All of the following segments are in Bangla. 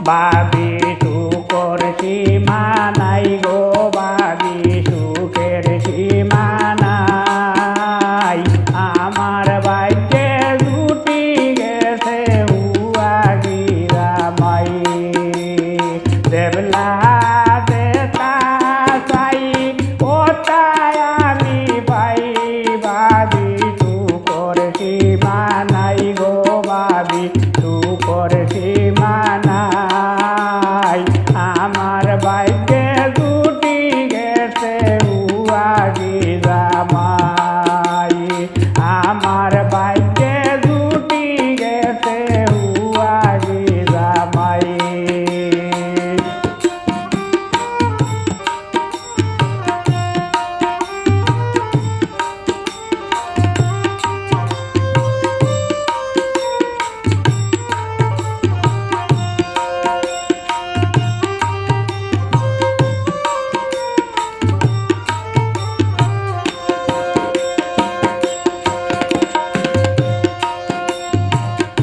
বাবি সুখর সীমা নাই গো বাবি সুখের সীমা নাই আমার ভাগ্যে জুটি গেছে হুয়া গিরা মাই দেবলা দেতা চাই ওটাই আমি পাই বাবি সুখর সীমা নাই গো বাবি সুখর সীমা নাই আমার ভাগ্যে জুটি গেছে হুয়া গিরা মাই আমার ভাগ্যে জুটি গেছে হুয়া গিরা মাই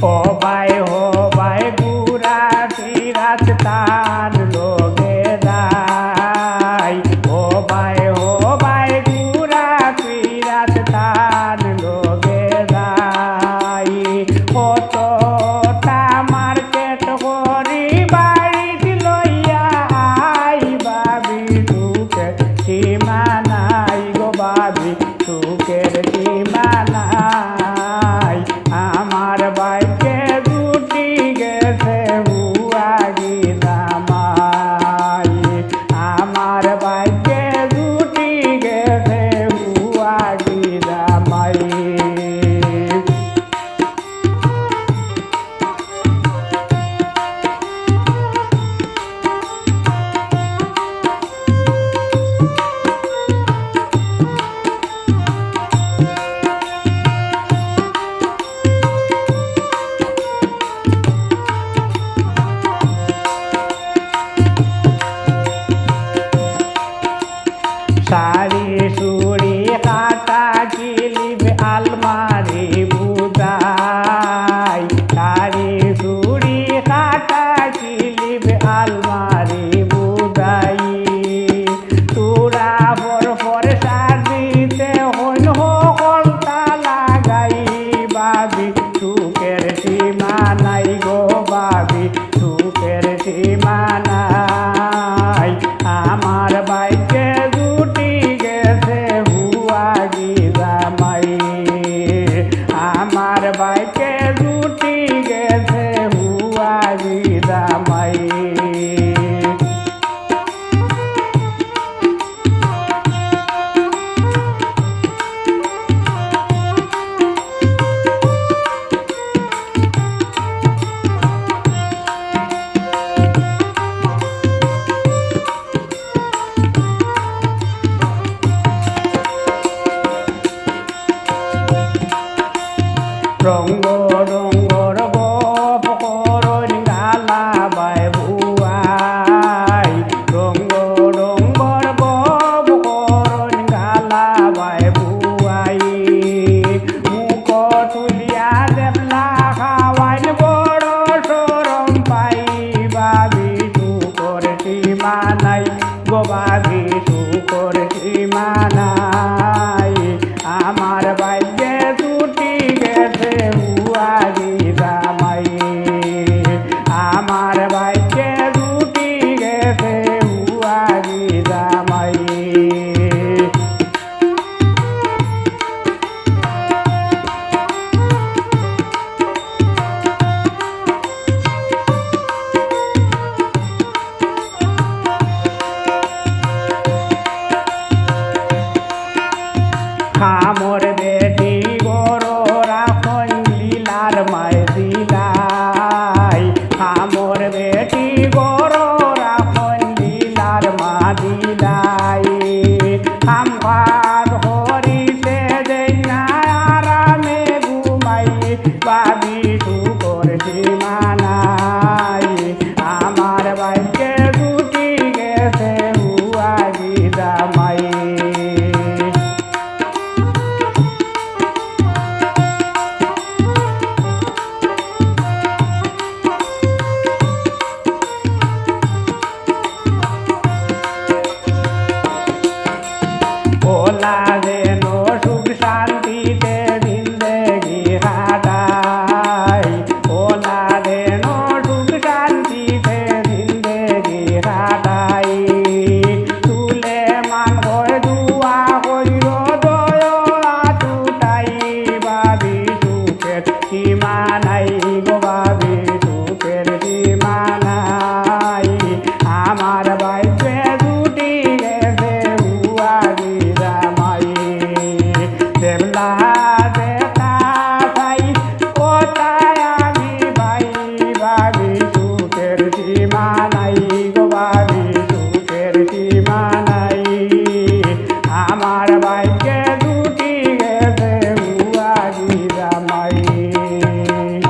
हो भाई पूरा तीरथ तार लोगे दाई हो भाई पूरा तीरथ तार लोगे दाई हो तो मार्केट करी बाड़ी लइया आई बाबी सुखे सीमा नाई गो बाबी सुखेर सीमा नाई আমার ভাগ্যে জুটি গেছে হুয়া গিরা মাই আমার ভাগ্যে জুটি গেছে হুয়া গিরা মাই শাড়ি সুড়ি কাটা কিলিপ আলমারি বুদাই শাড়ি সুড়ি কাটা কিলিপ আলমারি বুদাই তোরা পর সাজিতে হইল কলতা লাগাই বাবি সুখের সীমা নাই গো বাবি সুখের সীমা নাই আমার ভাগ্যে জুটি গেছে হুয়া গিরা মাই আমার ভাগ্যে জুটি গেছে হুয়া গিরা মাই